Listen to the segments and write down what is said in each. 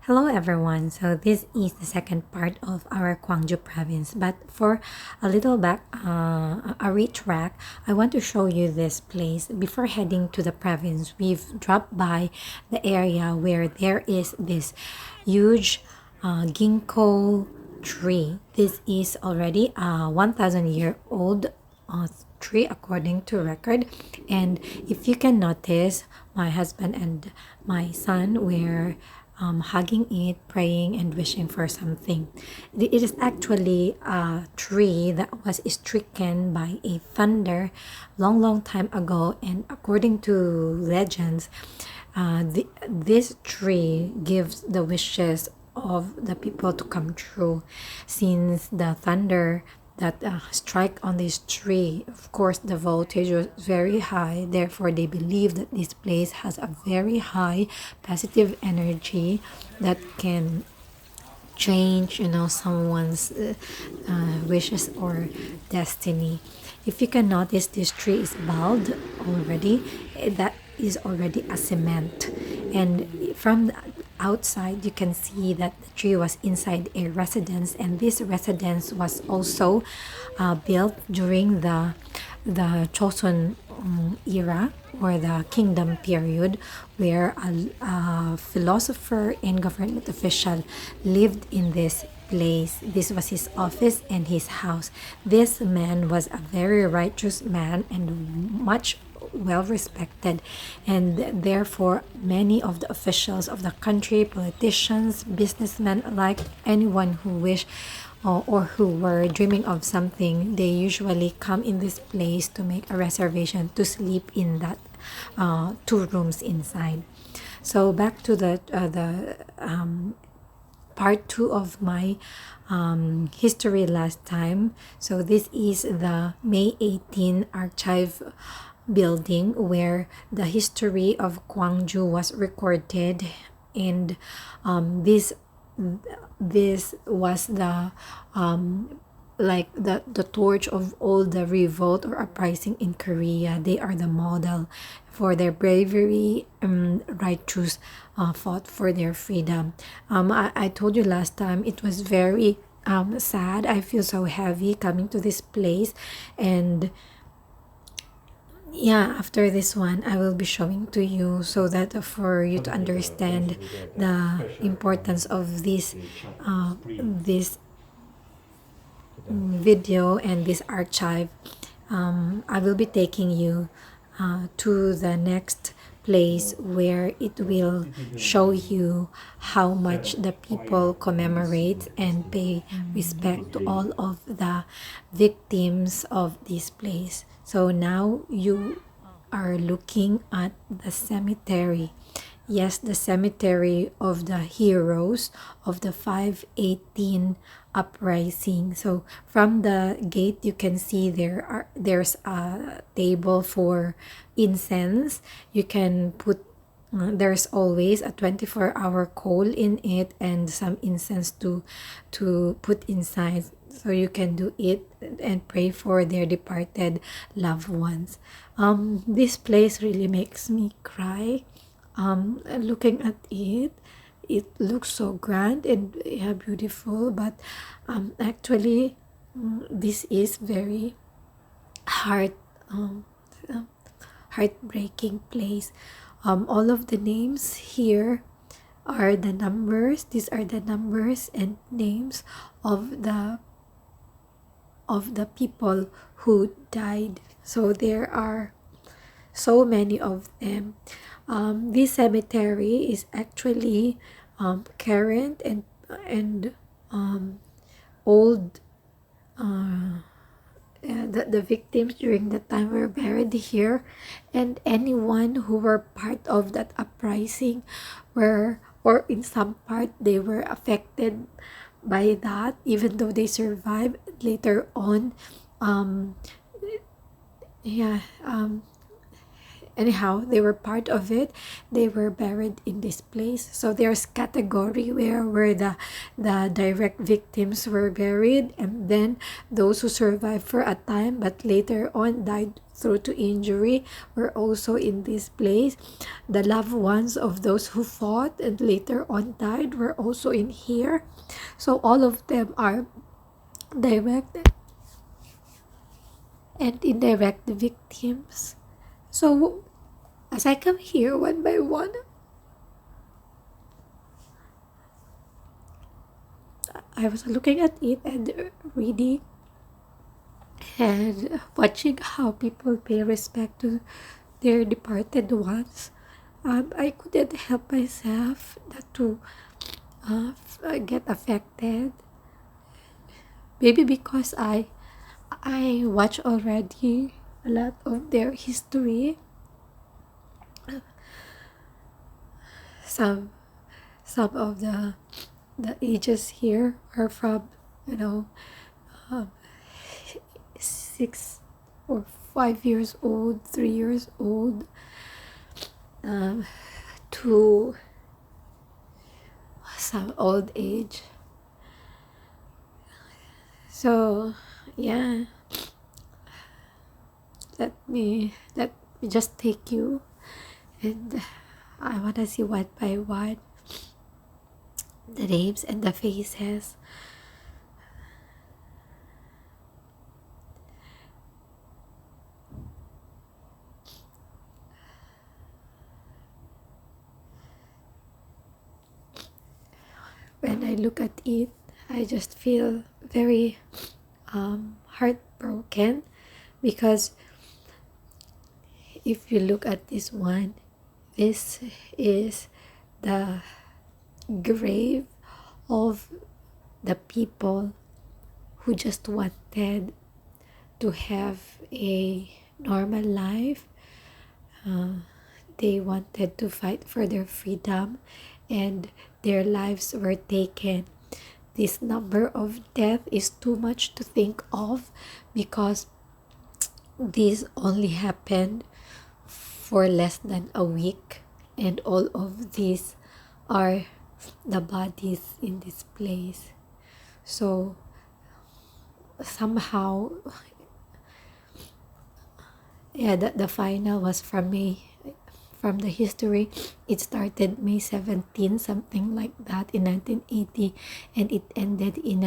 Hello everyone. So this is the second part of our Gwangju province, but for a little back a retrack, I want to show you this place. Before heading to the province, we've dropped by the area where there is this huge ginkgo tree. This is already a 1,000-year-old tree according to record, and if you can notice, my husband and my son were hugging it, praying and wishing for something. It is actually a tree that was stricken by a thunder long time ago, and according to legends, this tree gives the wishes of the people to come true, since the thunder that strike on this tree, of course the voltage was very high, therefore they believe that this place has a very high positive energy that can change someone's wishes or destiny. If you can notice, this tree is bald already. That is already a cement, and from the outside you can see that the tree was inside a residence, and this residence was also built during the Joseon era, or the kingdom period, where a philosopher and government official lived in this place. This was his office and his house. This man was a very righteous man and much well respected, and therefore many of the officials of the country, politicians, businessmen alike, anyone who wished or who were dreaming of something, they usually come in this place to make a reservation to sleep in that two rooms inside. So back to the part two of my history last time. So this is the May 18th archive building where the history of Gwangju was recorded, and this was the like the torch of all the revolt or uprising in Korea. They are the model for their bravery, righteous fought for their freedom. I told you last time it was very sad. I feel so heavy coming to this place, and yeah, after this one I will be showing to you, so that for you to understand the importance of this video and this archive. I will be taking you to the next place where it will show you how much the people commemorate and pay respect to all of the victims of this place. So now you are looking at the cemetery. Yes, the cemetery of the heroes of the 518 uprising. So from the gate you can see there's a table for incense. You can put there's always a 24-hour coal in it and some incense to put inside, so you can do it and pray for their departed loved ones. This place really makes me cry. Looking at it, it looks so grand and yeah, beautiful, but actually this is very heart heartbreaking place. All of the names here are the numbers. These are the numbers and names of the people who died. So there are so many of them. This cemetery is actually current and old. The victims during that time were buried here, and anyone who were part of that uprising were, or in some part they were affected by that, even though they survived later on. Yeah, anyhow, they were part of it. They were buried in this place. So there's category where the direct victims were buried, and then those who survived for a time but later on died through to injury were also in this place. The loved ones of those who fought and later on died were also in here. So all of them are direct and indirect victims. So as I come here one by one, I was looking at it and reading and watching how people pay respect to their departed ones. I couldn't help myself not to get affected. Maybe because I watch already a lot of their history. Some some of the ages here are from, you know, 6 or 5 years old, 3 years old, um, to some old age. So yeah, let me just take you, and I wanna see one by one the names and the faces. When I look at it, I just feel very heartbroken, because if you look at this one, this is the grave of the people who just wanted to have a normal life. They wanted to fight for their freedom, and their lives were taken. This number of death is too much to think of, because this only happened for less than a week, and all of these are the bodies in this place. So somehow, yeah, the final was from from the history. It started May 17, something like that, in 1980, and it ended in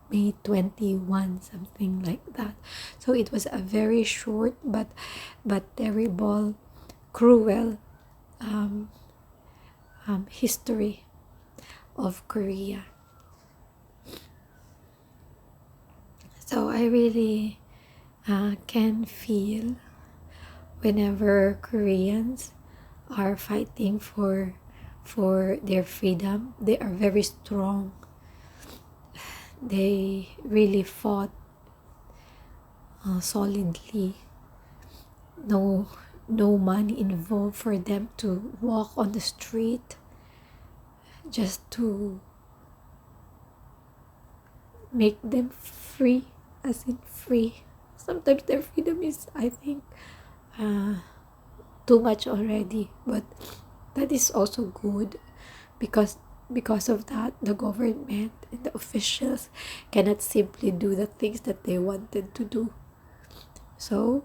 May 21, something like that. So it was a very short but terrible, cruel history of Korea. So I really can feel whenever Koreans are fighting for their freedom. They are very strong. They really fought solidly. No money involved for them to walk on the street just to make them free, as in free. Sometimes their freedom is, I think, too much already, but that is also good, because of that, the government and the officials cannot simply do the things that they wanted to do. So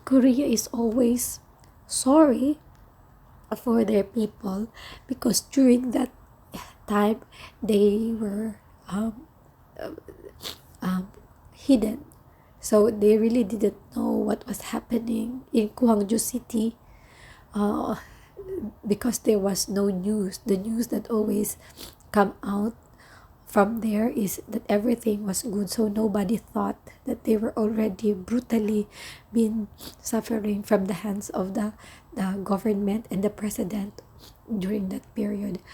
Korea is always sorry for their people, because during that time they were hidden. So they really didn't know what was happening in Gwangju City, because there was no news. The news that always come out from there is that everything was good. So nobody thought that they were already brutally been suffering from the hands of the government and the president during that period.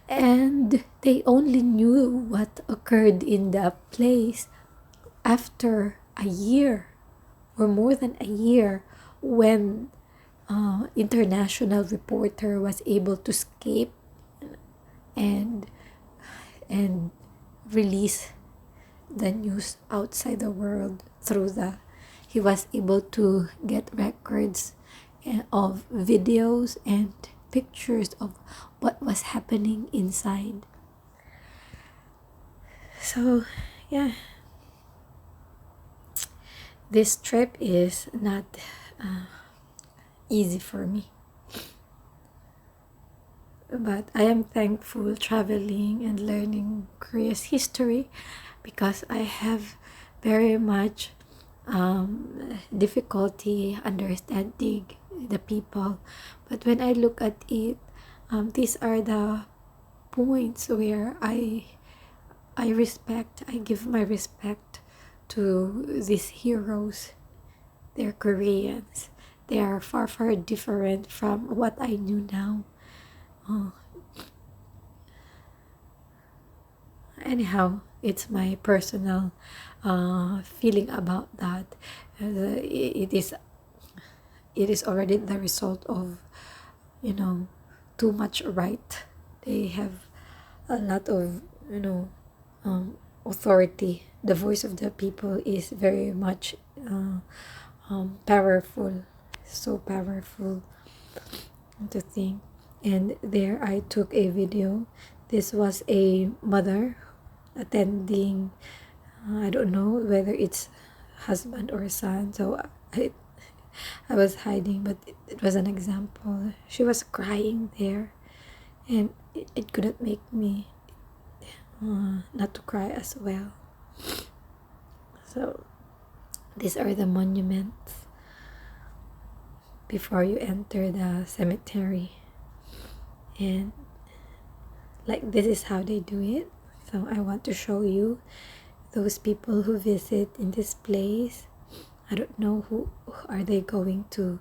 And they only knew what occurred in the place after a year, or more than a year, when international reporter was able to escape and release the news outside the world through the he was able to get records of videos and pictures of what was happening inside. So yeah, this trip is not easy for me, but I am thankful traveling and learning Korea's history, because I have very much difficulty understanding the people. But when I look at it, these are the points where I give my respect to these heroes. They're Koreans. They are far, far different from what I knew now. Oh, anyhow, it's my personal feeling about that. It is already the result of, too much right. They have a lot of, authority. The voice of the people is very much powerful, so powerful to think. And there I took a video. This was a mother attending, I don't know whether it's husband or son, so I was hiding, but it was an example. She was crying there, and it couldn't make me not to cry as well. So these are the monuments before you enter the cemetery, and like this is how they do it. So I want to show you those people who visit in this place. I don't know who are they going to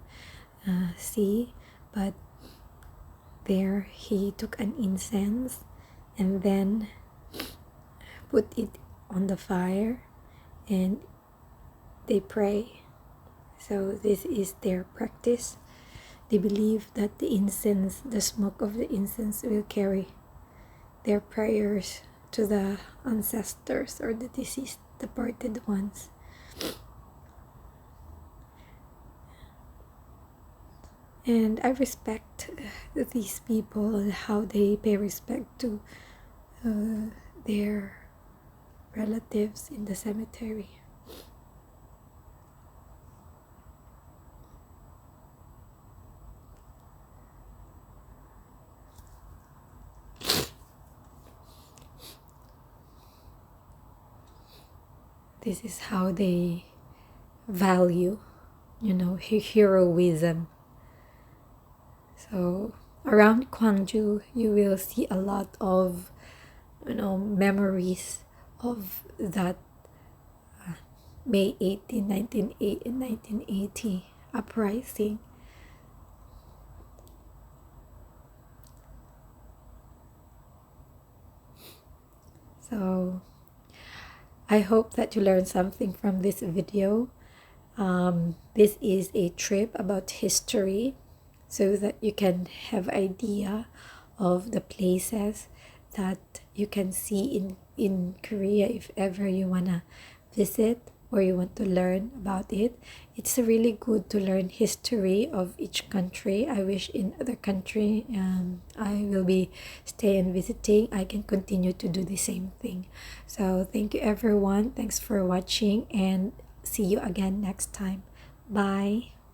see, but there he took an incense and then put it on the fire, and they pray. So this is their practice. They believe that the smoke of the incense will carry their prayers to the ancestors or the deceased, departed ones. And I respect these people and how they pay respect to their relatives in the cemetery. This is how they value, heroism. So around Gwangju, you will see a lot of, memories of that May 18, 1980 and 1980 uprising. So I hope that you learned something from this video. This is a trip about history, so that you can have idea of the places that you can see in Korea if ever you wanna visit or you want to learn about it. It's really good to learn history of each country. I wish in other country I will be staying and visiting, I can continue to do the same thing. So thank you everyone. Thanks for watching, and see you again next time. Bye.